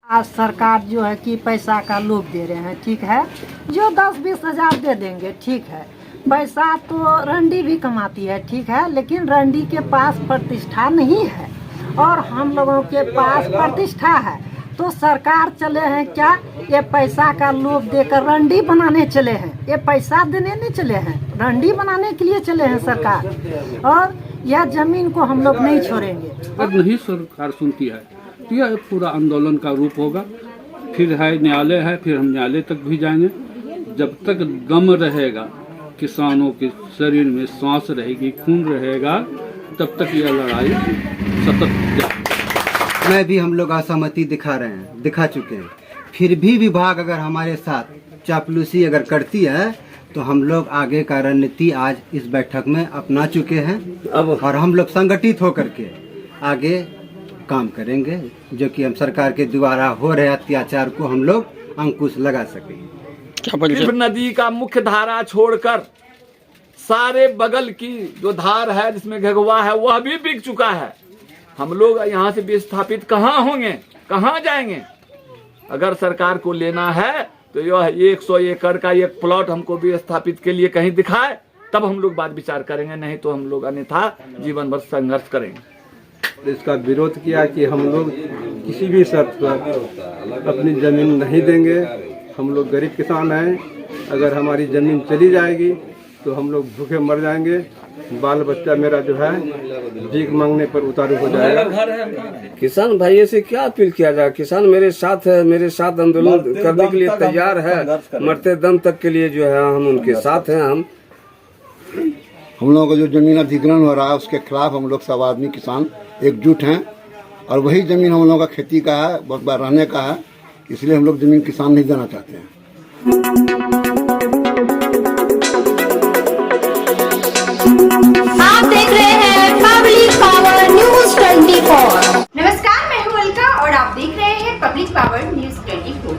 आज सरकार जो है कि पैसा का लोभ दे रहे हैं, ठीक है, जो 10-20 हज़ार दे देंगे, ठीक है। पैसा तो रंडी भी कमाती है, ठीक है, लेकिन रंडी के पास प्रतिष्ठा नहीं है और हम लोगों के पास प्रतिष्ठा है। तो सरकार चले हैं क्या, ये पैसा का लोभ देकर रंडी बनाने चले हैं। ये पैसा देने नहीं चले हैं, रंडी बनाने के लिए चले हैं सरकार। और यह जमीन को हम लोग नहीं छोड़ेंगे। अब नहीं सरकार सुनती है तो यह पूरा आंदोलन का रूप होगा। फिर है न्यायालय है, फिर हम न्यायालय तक भी जाएंगे। जब तक दम रहेगा, किसानों के शरीर में सांस रहेगी, खून रहेगा, तब तक यह लड़ाई सतत। मैं भी हम लोग असहमति दिखा चुके हैं। फिर भी विभाग अगर हमारे साथ चापलूसी अगर करती है तो हम लोग आगे का रणनीति आज इस बैठक में अपना चुके हैं और हम लोग संगठित होकर के आगे काम करेंगे, जो कि हम सरकार के द्वारा हो रहे अत्याचार को हम लोग अंकुश लगा सकें। सिर्फ नदी का मुख्य धारा छोड़कर सारे बगल की जो धार है जिसमें घगवा है वह भी बिक चुका है। हम लोग यहाँ से विस्थापित कहाँ होंगे, कहाँ जाएंगे? अगर सरकार को लेना है तो यह 100 एकड़ का एक प्लॉट हमको विस्थापित के लिए कहीं दिखाए, तब हम लोग बात विचार करेंगे, नहीं तो हम लोग अन्यथा जीवन भर संघर्ष करेंगे। इसका विरोध किया कि हम लोग किसी भी शर्त पर अपनी ज़मीन नहीं देंगे। हम लोग गरीब किसान हैं, अगर हमारी ज़मीन चली जाएगी तो हम लोग भूखे मर जाएंगे। बाल बच्चा मेरा जो है भीख मांगने पर उतारू हो जाएगा। किसान भाइयों से क्या अपील किया जाए? किसान मेरे साथ है, मेरे साथ आंदोलन करने के लिए तैयार है, मरते दम तक के लिए जो है हम उनके साथ हैं। हम लोगों का जो जमीन अधिग्रहण हो रहा है उसके खिलाफ हम लोग सब आदमी किसान एकजुट हैं और वही जमीन हम लोगों का खेती का है, बहुत बार रहने का है, इसलिए हम लोग जमीन किसान नहीं देना चाहते हैं। आप देख रहे हैं पब्लिक पावर न्यूज 24। नमस्कार, मैं हूं अलका और आप देख रहे हैं पब्लिक पावर न्यूज 24।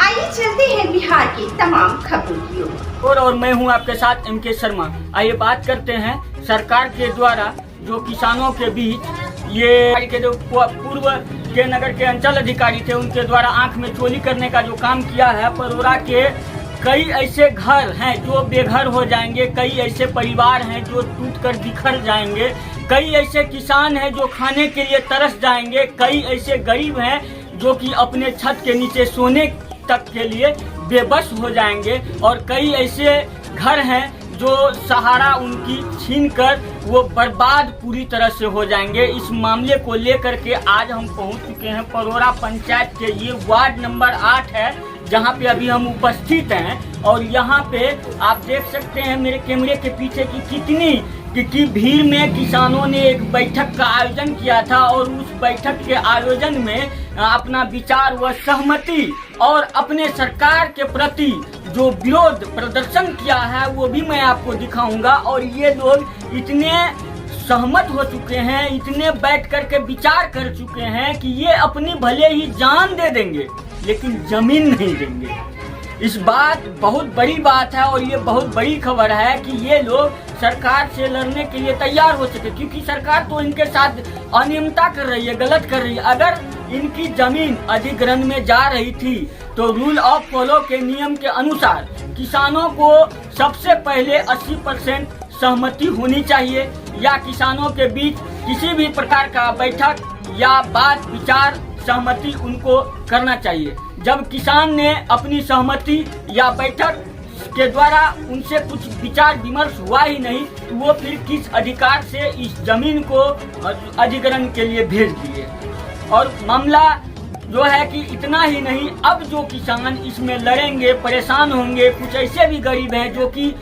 आइए चलते हैं बिहार की तमाम खबरों की ओर। और मैं हूं आपके साथ MK शर्मा। आइए बात करते हैं सरकार के द्वारा जो किसानों के बीच ये के जो पूर्व के नगर के अंचल अधिकारी थे उनके द्वारा आंख में चोली करने का जो काम किया है। परोरा के कई ऐसे घर हैं जो बेघर हो जाएंगे, कई ऐसे परिवार हैं जो टूटकर बिखर जाएंगे, कई ऐसे किसान हैं जो खाने के लिए तरस जाएंगे, कई ऐसे गरीब हैं जो कि अपने छत के नीचे सोने तक के लिए बेबस हो जाएंगे, और कई ऐसे घर हैं जो सहारा उनकी छीनकर वो बर्बाद पूरी तरह से हो जाएंगे। इस मामले को लेकर के आज हम पहुंच चुके हैं परोरा पंचायत के ये वार्ड नंबर 8 है, जहां पे अभी हम उपस्थित हैं। और यहां पे आप देख सकते हैं मेरे कैमरे के पीछे की कितनी भीड़ में किसानों ने एक बैठक का आयोजन किया था, और उस बैठक के आयोजन में अपना विचार व सहमति और अपने सरकार के प्रति जो विरोध प्रदर्शन किया है वो भी मैं आपको दिखाऊंगा। और ये लोग इतने सहमत हो चुके हैं, इतने बैठ करके विचार कर चुके हैं कि ये अपनी भले ही जान दे देंगे लेकिन जमीन नहीं देंगे। इस बात बहुत बड़ी बात है और ये बहुत बड़ी खबर है कि ये लोग सरकार से लड़ने के लिए तैयार हो सके, क्योंकि सरकार तो इनके साथ अनियमितता कर रही है, गलत कर रही है। अगर इनकी जमीन अधिग्रहण में जा रही थी तो रूल ऑफ फॉलो के नियम के अनुसार किसानों को सबसे पहले 80% सहमति होनी चाहिए, या किसानों के बीच किसी भी प्रकार का बैठक या बात विचार सहमति उनको करना चाहिए। जब किसान ने अपनी सहमति या बैठक के द्वारा उनसे कुछ विचार विमर्श हुआ ही नहीं, तो वो फिर किस अधिकार से इस जमीन को अधिग्रहण के लिए भेज दिए। और मामला जो है कि इतना ही नहीं, अब जो किसान इसमें लड़ेंगे, परेशान होंगे, कुछ ऐसे भी गरीब हैं जो कि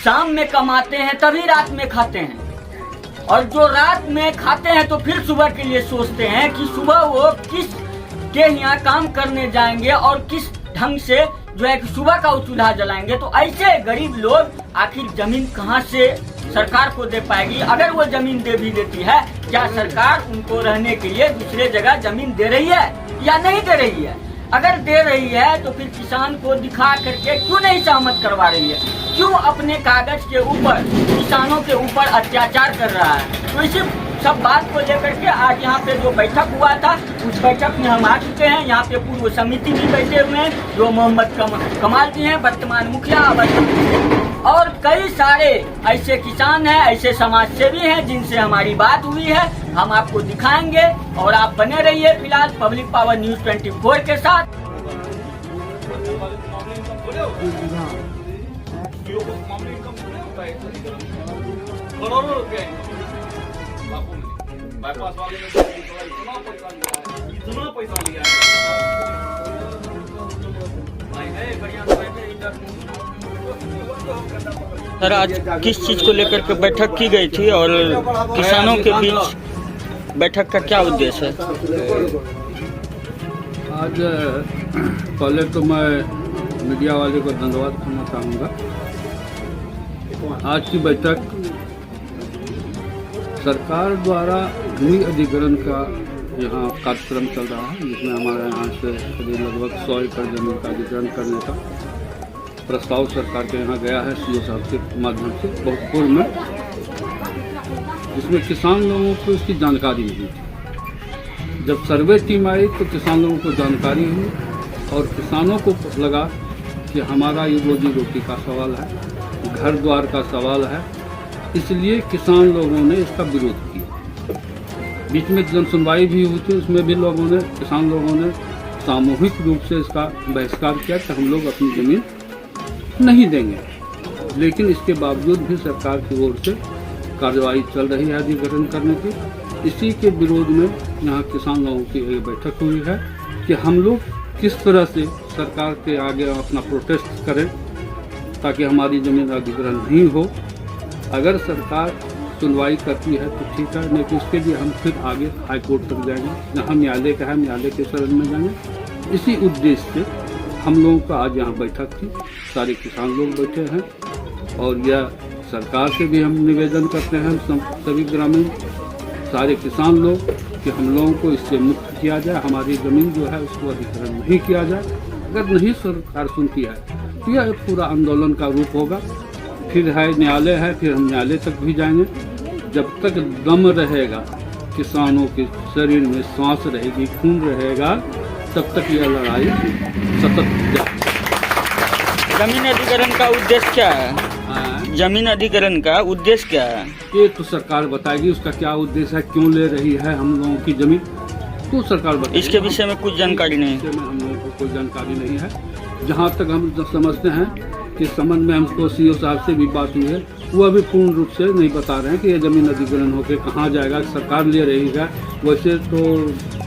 शाम में कमाते हैं तभी रात में खाते हैं, और जो रात में खाते हैं तो फिर सुबह के लिए सोचते हैं कि सुबह वो किस के यहाँ काम करने जाएंगे और किस ढंग से जो है कि सुबह का चूल्हा जलाएंगे। तो ऐसे गरीब लोग आखिर जमीन कहाँ से सरकार को दे पाएगी? अगर वो जमीन दे भी देती है, क्या सरकार उनको रहने के लिए दूसरे जगह जमीन दे रही है या नहीं दे रही है? अगर दे रही है तो फिर किसान को दिखा करके क्यों नहीं सहमत करवा रही है? क्यों अपने कागज के ऊपर किसानों के ऊपर अत्याचार कर रहा है? तो इसी सब बात को लेकर के आज यहाँ पे जो बैठक हुआ था उस बैठक में हम आ चुके हैं। यहाँ पे पूर्व समिति भी बैठे हुए हैं जो मोहम्मद कमाल जी हैं, वर्तमान मुखिया, और कई सारे ऐसे किसान हैं, ऐसे समाज सेवी हैं जिनसे हमारी बात हुई है। हम आपको दिखाएंगे और आप बने रहिए फिलहाल पब्लिक पावर न्यूज 24 के साथ। सर, आज किस चीज को लेकर के बैठक की गई थी और किसानों के बीच बैठक का क्या उद्देश्य है? आज पहले तो मैं मीडिया वाले को धन्यवाद करना चाहूँगा। आज की बैठक सरकार द्वारा भूमि अधिग्रहण का यहाँ कार्यक्रम चल रहा है, जिसमें हमारे यहाँ से करीब लगभग 100 एकड़ जमीन का अधिग्रहण करने का प्रस्ताव सरकार के यहाँ गया है सीओ साहब के माध्यम से बहुत पूर्व में, जिसमें किसान लोगों को इसकी जानकारी नहीं थी। जब सर्वे टीम आई तो किसान लोगों को जानकारी हुई और किसानों को लगा कि हमारा ये रोजी रोटी का सवाल है, घर द्वार का सवाल है, इसलिए किसान लोगों ने इसका विरोध किया। बीच में जन सुनवाई भी हुई थी, उसमें भी किसान लोगों ने सामूहिक रूप से इसका बहिष्कार किया कि हम लोग अपनी ज़मीन नहीं देंगे। लेकिन इसके बावजूद भी सरकार की ओर से कार्रवाई चल रही है अधिग्रहण करने की। इसी के विरोध में यहाँ किसान लोगों की एक बैठक हुई है कि हम लोग किस तरह से सरकार के आगे अपना प्रोटेस्ट करें ताकि हमारी ज़मीन अधिग्रहण नहीं हो। अगर सरकार सुनवाई करती है तो ठीक है, नहीं तो इसके लिए हम फिर आगे हाई कोर्ट तक जाएंगे, जहाँ न्यायालय का है न्यायालय के शरण में जाएंगे। इसी उद्देश्य से हम लोगों का आज यहाँ बैठक थी, सारे किसान लोग बैठे हैं और यह सरकार से भी हम निवेदन करते हैं सभी ग्रामीण सारे किसान लोग कि हम लोगों को इससे मुक्त किया जाए, हमारी ज़मीन जो है उसको अधिग्रहण नहीं किया जाए। अगर नहीं सरकार सुनती है तो यह पूरा आंदोलन का रूप होगा। फिर है न्यायालय है, फिर हम न्यायालय तक भी जाएंगे। जब तक दम रहेगा, किसानों के शरीर में सांस रहेगी, खून रहेगा, तब तक यह लड़ाई सतत जाएगी। जमीन अधिग्रहण का उद्देश्य क्या है? जमीन अधिग्रहण का उद्देश्य क्या है? ये तो सरकार बताएगी उसका क्या उद्देश्य है, क्यों ले रही है हम लोगों की जमीन, तो सरकार बताएगी। इसके विषय में कुछ जानकारी नहीं है? हम लोगों को कोई जानकारी नहीं है। जहाँ तक हम समझते हैं कि संबंध में हमको सीओ साहब से भी बात हुई है, वह भी पूर्ण रूप से नहीं बता रहे हैं कि यह जमीन अधिग्रहण होकर कहाँ जाएगा, सरकार ले रही है। वैसे तो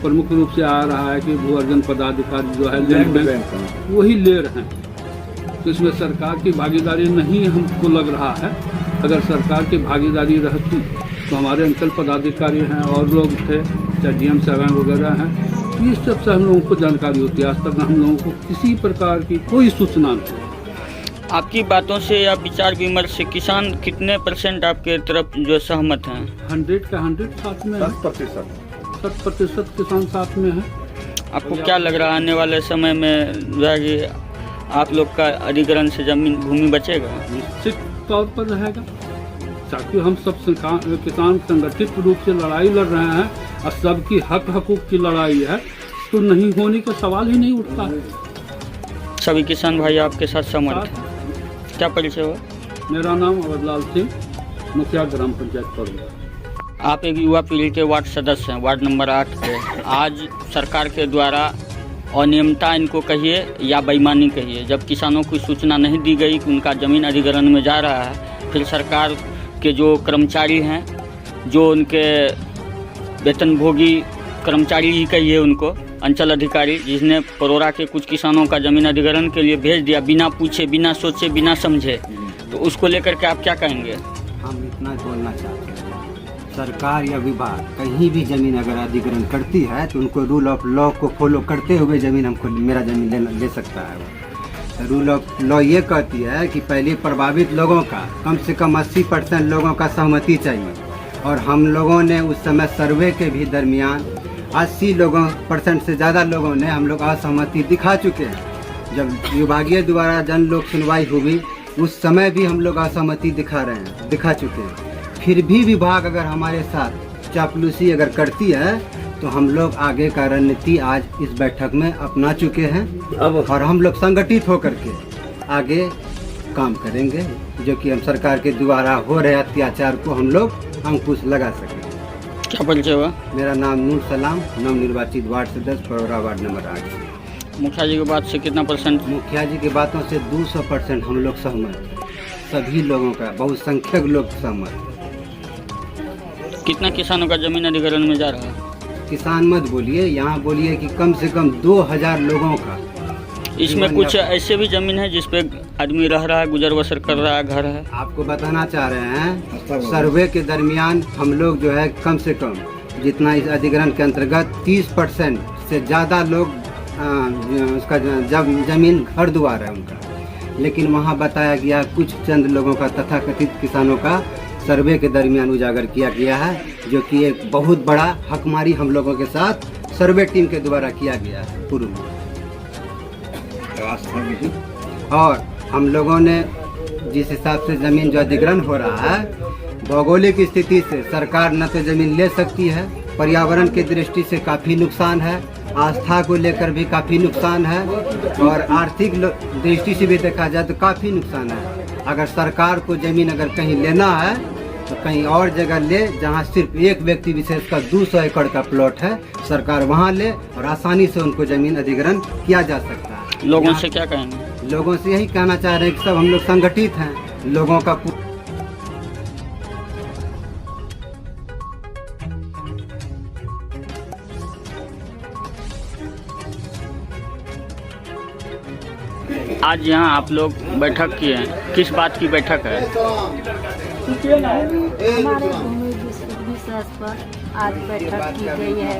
प्रमुख रूप से आ रहा है कि भू अर्जन पदाधिकारी जो है बैंक वही ले रहे हैं, तो इसमें सरकार की भागीदारी नहीं हमको लग रहा है। अगर सरकार की भागीदारी रहती तो हमारे अंचल पदाधिकारी हैं और लोग थे, चाहे डीएम साहब वगैरह हैं, इस सबसे हम लोगों को जानकारी होती है। आज तक हम लोगों को किसी प्रकार की कोई सूचना नहीं। आपकी बातों से या विचार विमर्श से किसान कितने % आपके तरफ जो सहमत हैं? 100 का 100 साथ में है, 100% किसान साथ में है। आपको क्या लग रहा है आने वाले समय में जो है कि आप लोग का अधिग्रहण से जमीन भूमि बचेगा? निश्चित तौर पर रहेगा, ताकि हम सब किसान संगठित रूप से लड़ाई लड़ रहे हैं और सबकी हक हकूक की लड़ाई है, तो नहीं होने का सवाल ही नहीं उठता है। सभी किसान भाई आपके साथ सहमत हैं। क्या परिचय हुआ? मेरा नाम अवधलाल सिंह, मुखिया ग्राम पंचायत पड़ोगा। आप एक युवा पीढ़ी के वार्ड सदस्य हैं, वार्ड नंबर 8 के। आज सरकार के द्वारा अनियमितता इनको कहिए या बेईमानी कहिए, जब किसानों को सूचना नहीं दी गई कि उनका ज़मीन अधिग्रहण में जा रहा है, फिर सरकार के जो कर्मचारी हैं, जो उनके वेतनभोगी कर्मचारी ही कहिए उनको, अंचल अधिकारी, जिसने परोरा के कुछ किसानों का जमीन अधिग्रहण के लिए भेज दिया बिना पूछे, बिना सोचे, बिना समझे, तो उसको लेकर के आप क्या कहेंगे? हम इतना बोलना चाहते हैं, सरकार या विभाग कहीं भी जमीन अगर अधिग्रहण करती है तो उनको रूल ऑफ लॉ को फॉलो करते हुए जमीन हमको मेरा जमीन ले सकता है। रूल ऑफ लॉ ये कहती है कि पहले प्रभावित लोगों का कम से कम 80% लोगों का सहमति चाहिए, और हम लोगों ने उस समय सर्वे के भी दरमियान 80% से ज़्यादा लोगों ने हम लोग असहमति दिखा चुके हैं। जब विभागीय द्वारा जन लोक सुनवाई हुई उस समय भी हम लोग असहमति दिखा चुके हैं। फिर भी विभाग अगर हमारे साथ चापलूसी अगर करती है तो हम लोग आगे का रणनीति आज इस बैठक में अपना चुके हैं और हम लोग संगठित होकर के आगे काम करेंगे, जो कि हम सरकार के द्वारा हो रहे अत्याचार को हम लोग अंकुश लगा सकें। क्या परिचय हुआ? मेरा नाम नूर सलाम, नवनिर्वाचित वार्ड सदस्य परोरा वार्ड नंबर 8। मुखिया जी की बात से कितना %? मुखिया जी की बातों से 200% हम लोग सहमत हैं। सभी लोगों का, बहुसंख्यक लोग सहमत हैं। कितना किसानों का जमीन अधिग्रहण में जा रहा है? किसान मत बोलिए, यहाँ बोलिए कि कम से कम 2000 लोगों का। इसमें कुछ ऐसे भी जमीन है जिसपे आदमी रह रहा है, गुजर बसर कर रहा है, घर है। आपको बताना चाह रहे हैं, सर्वे के दरमियान हम लोग जो है कम से कम जितना इस अधिग्रहण के अंतर्गत 30% से ज़्यादा लोग उसका जमीन घर द्वार है उनका, लेकिन वहाँ बताया गया कुछ चंद लोगों का, तथाकथित किसानों का सर्वे के दरमियान उजागर किया गया है, जो कि एक बहुत बड़ा हकमारी हम लोगों के साथ सर्वे टीम के द्वारा किया गया है पूर्व में। और हम लोगों ने जिस हिसाब से ज़मीन जो अधिग्रहण हो रहा है, भौगोलिक स्थिति से सरकार न तो ज़मीन ले सकती है, पर्यावरण की दृष्टि से काफ़ी नुकसान है, आस्था को लेकर भी काफ़ी नुकसान है, और आर्थिक दृष्टि से भी देखा जाए तो काफ़ी नुकसान है। अगर सरकार को ज़मीन अगर कहीं लेना है तो कहीं और जगह ले, जहां सिर्फ एक व्यक्ति विशेष का 200 एकड़ का प्लॉट है, सरकार वहां ले और आसानी से उनको ज़मीन अधिग्रहण किया जा सकता है। लोगों से क्या कहेंगे? लोगों से यही कहना चाह रहे हैं कि सब हम लोग संगठित हैं, लोगों का आज यहाँ आप लोग बैठक किए हैं, किस बात की बैठक है? हमारे भूमि विषय पर आज बैठक की गई है,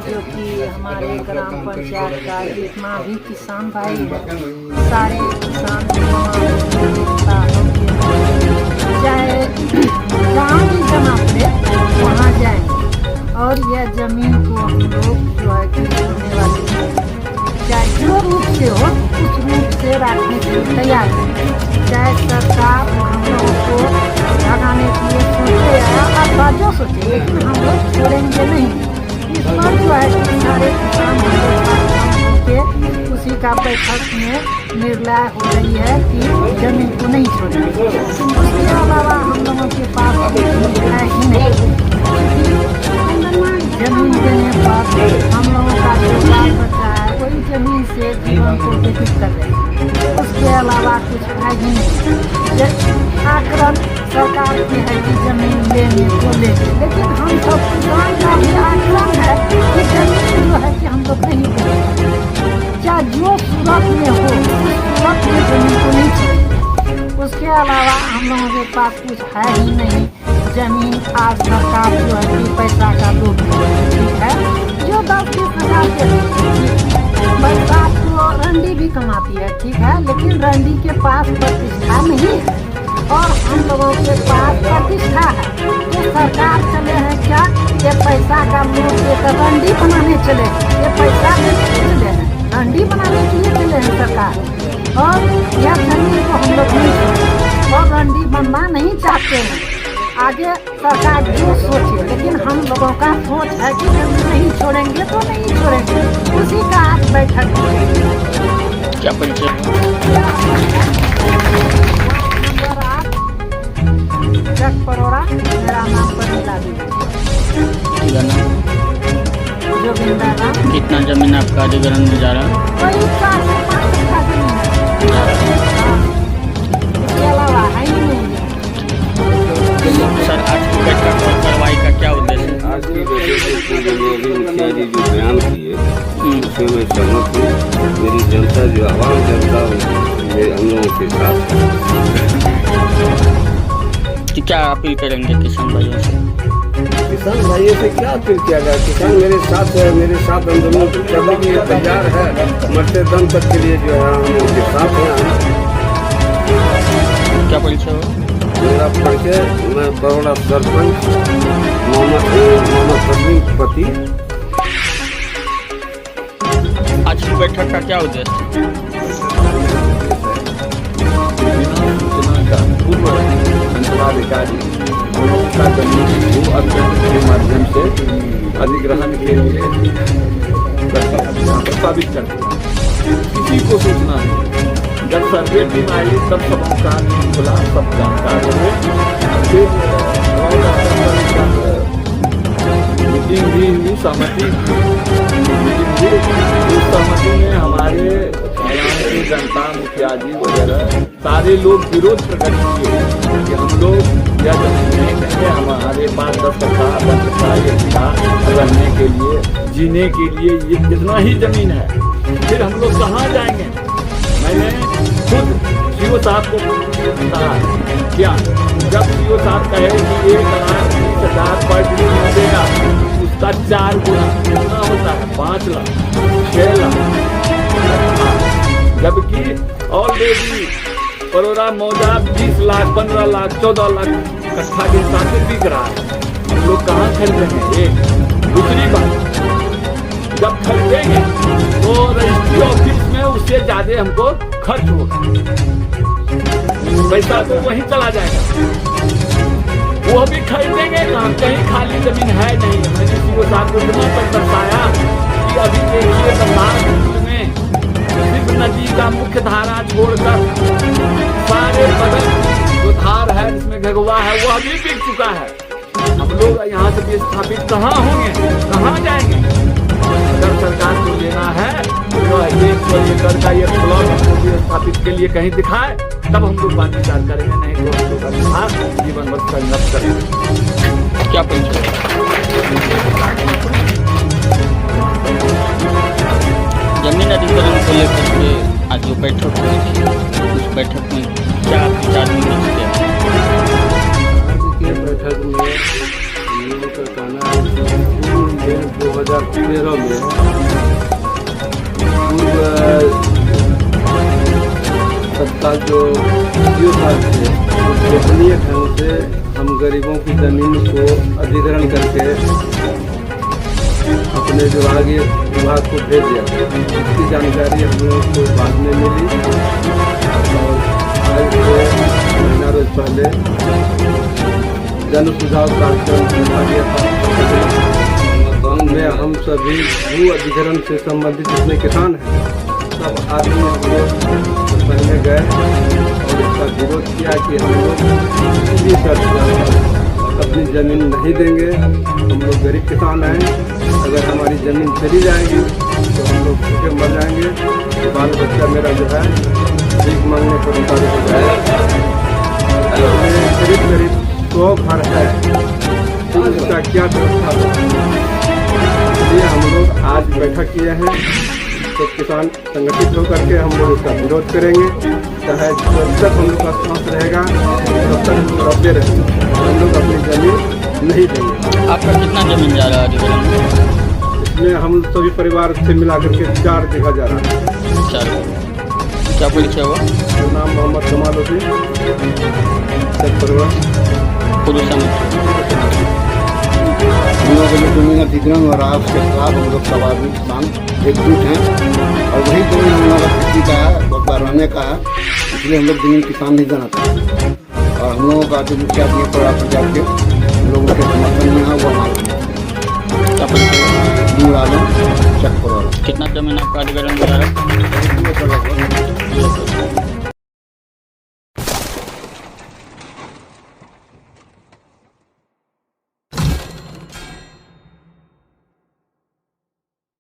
जो कि हमारे ग्राम पंचायत का जितना भी किसान भाई है, सारे किसान चाहे जहाँ भी जमा पड़े वहाँ जाएंगे और यह जमीन को हम लोग जो है कि होने वाली चाहे जो रूप से हो उस रूप से रखने के लिए तैयार है। चाहे सरकार हम लोगों को भगाने के लिए सोचे या अथवा जो सोचे, लेकिन हम लोग छोड़ेंगे नहीं। इस पर जो है कि सारे किसान के उसी का बैठक में निर्णय हो रही है कि जमीन को नहीं छोड़ेंगे। उसके अलावा हम लोगों के पास है ही नहीं। जमीन देने पर हम लोगों का जो बाल बच्चा है वही जमीन से जीवन को व्यतीत कर रहे हैं। उसके अलावा कुछ है ही नहीं। आक्रमण सरकार की है कि जमीन लेने को लेके, लेकिन हम सब किसान का भी आक्रमण है कि जमीन जो है कि हम लोग नहीं करेंगे, चाहे जो सूरत में हो सूरत में जमीन को नहीं चाहिए। उसके अलावा हम लोगों के पास कुछ है ही नहीं। जमीन आज सरकार जो है कि पैसा का लोभ है, जो 10-20 हज़ार के पैसा तो रंडी भी कमाती है, ठीक है, लेकिन रंडी के पास प्रतिष्ठा नहीं है और हम लोगों के पास प्रतिष्ठा है। तो सरकार चले हैं क्या, ये पैसा का लोभ देकर रंडी बनाने चले हैं, ये पैसा देने के चले हैं, रंडी बनाने के लिए चले हैं सरकार। और यह जमीन को हम लोग नहीं छोड़ेंगे और रंडी बनना नहीं चाहते हैं। आगे सरकार जो सोचे, लेकिन हम लोगों का सोच है कि हम नहीं छोड़ेंगे तो नहीं छोड़ेंगे। उसी का आज बैठक क्या परिचय? नंबर 8 जग परोरा, मेरा नाम परिला जोगिंदर राम। कितना जमीन आपका अधिग्रहण में जा रहा है? वही 4 से 5 कट्ठा जमीन है, इसके अलावा है ही नहीं। सर, आज की बैठक और कार्रवाई का क्या उद्देश्य है? आज की बैठक में जो मुखिया जी जो बयान किए उसमें मैं सहमत हूँ। मेरी जनता जो आवाम जनता ये हम लोगों के साथ तो क्या अपील करेंगे किसान भाइयों से? किसान भाइयों से क्या अपील किया जाए? किसान मेरे साथ है, मेरे साथ आंदोलन करने के लिए तैयार है, मरते दम तक के लिए जो है हम उनके साथ हैं। क्या परिचय हो? मेरा परिचय, मैं बरोड़ा सरपंच मोहम्मद तस्लीम पति। आज की बैठक का क्या उद्देश्य? सूचना का पूर्व अंचलाधिकारी हम लोगों का जमीन भू अधिग्रहण के माध्यम से अधिग्रहण के लिए प्रस्तावित करते हैं। किसी को सोचना नहीं, जब सर्वे टीम आई तब सब काम खुला, सब जानकार हुए। फिर मीटिंग भी हुई, सहमति उस सहमति में हमारे की जनता, मुखिया जी वगैरह सारे लोग विरोध प्रकट किए कि हम लोग यह जमीन नहीं देंगे, हमारे पास 10 कट्ठा 10 कट्ठा ये बीघा रहने के लिए, जीने के लिए ये कितना ही जमीन है। फिर हम लोग कहाँ जाएंगे? मैंने खुद सीओ साहब को कहा क्या, जब सीओ साहब कहे कि 1,30,000 पर डिवीजन देगा, उसका 4 गुना कितना होता है? 5 लाख 6 लाख, जबकि ऑलरेडी परोरा मौजा 20 लाख 15 लाख 14 लाख कट्ठा के हिसाब से बिक रहा है। हम लोग कहाँ खरीदेंगे? एक दूसरी बात, जब खरीदेंगे तो रजिस्ट्री ऑफिस में उससे ज्यादा हमको खर्च होगा, पैसा तो वहीं चला जाएगा। वो भी खरीदेंगे कहाँ? कहीं खाली जमीन है नहीं। मैंने सीओ साहब को इतना तक दर्शाया कि अभी देखिए में सिर्फ नदी का मुख्य धारा छोड़कर सारे बगल जो धार है जिसमें घगवा है वह भी बिक चुका है। हम लोग यहाँ से विस्थापित कहाँ होंगे, कहाँ जाएंगे? अगर सरकार को लेना है तो 100 एकड़ का ये ब्लॉक हमको विस्थापित के लिए कहीं दिखाए, तब हम लोग बात विचार करेंगे, नहीं तो हम लोग अन्यथा जीवन भर संघर्ष करेंगे। क्या जमीन अधिग्रहण को लेकर के आज जो बैठक हुई थी, उस बैठक में क्या विचार विमर्श किया? आज के बैठक में हम लोगों का कहना है कि 2013 में पूर्व सत्ता जो सीओ साहब थे, उस गोपनीय ढंग से हम गरीबों की जमीन को अधिग्रहण करके अपने विभाग को भेज दिया। इसकी जानकारी हम लोगों को बाद में मिली और आज से महीना रोज पहले जन सुझाव कार्यक्रम किया गया था। उनमें हम सभी भू अधिग्रहण से संबंधित जितने किसान हैं सब आदमी हम लोग पहले गए और इसका विरोध किया कि हम लोग किसी भी शर्त पर अपनी ज़मीन नहीं देंगे। हम लोग गरीब किसान हैं, अगर हमारी ज़मीन चली जाएगी तो हम लोग भूखे मर जाएंगे। बाल बच्चा मेरा जो है भीख मांगने पर उतार हो जाएगा। करीब 100 घर है, तो इसका क्या व्यवस्था होगा? इसलिए हम लोग आज बैठक किए हैं, तो किसान संगठित होकर के हम लोग उसका विरोध करेंगे। चाहे जब तक हम लोग का सांस रहेगा तब तक हम लोग रखते रहेंगे, हम लोग अपनी जमीन नहीं देंगे। आपका कितना जमीन जा रहा है अधिग्रहण में? इसमें हम सभी परिवार से मिलाकर के 4 जगह जा रहा है। 4। क्या परिचय हुआ? नाम मोहम्मद कमाल हुसैन, परिवार पुरुष हम लोग जो जमीन अधिग्रहण हो रहा है उसके खिलाफ हम लोग सब आदमी किसान एकजुट हैं और वही जमीन हम लोग खेती का है, बकवार रहने का है, इसलिए हम लोग जमीन किसान नहीं देना चाहते। और हम लोगों का जो मुखिया दिए पड़ा पंजाब के हम लोगों के समर्थन में है वो हमारे कितना जमीन आपका अधिग्रहण हो रहा है?